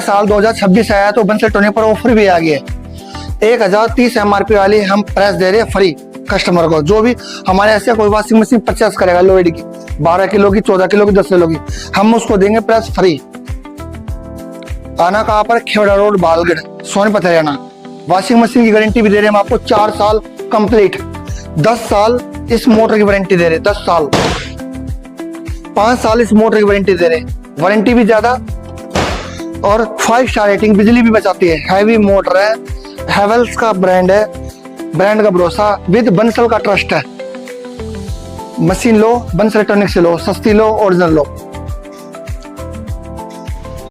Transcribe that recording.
साल 2026 आया तो बंसल टोनी पर ऑफर भी आ गया है। 1030 MRP वाली हम प्रेस दे रहे हैं फ्री कस्टमर को। जो भी हमारे ऐसे कोई वॉशिंग मशीन परचेस करेगा लोएड की 12 किलो की, 14 किलो की, 10 किलो की, हम उसको देंगे प्रेस फ्री। आना कहाँ पर? Khewra road, Balgarh, Sonipat, Haryana. Washing machine की गारंटी भी दे रहे हैं हम आपको 4 साल कंप्लीट। 10 साल इस मोटर की वारंटी दे रहे हैं, 10 साल। 5 साल इस मोटर की वारंटी दे रहे हैं, वारंटी भी ज्यादा और 5 स्टार रेटिंग, बिजली भी बचाती है। हैवी मोटर है, हैवेल्स का ब्रांड है, ब्रांड का भरोसा विद बंसल का ट्रस्ट है। मशीन लो, बंसल इलेक्ट्रॉनिक से लो, सस्ती लो, ओरिजिनल लो।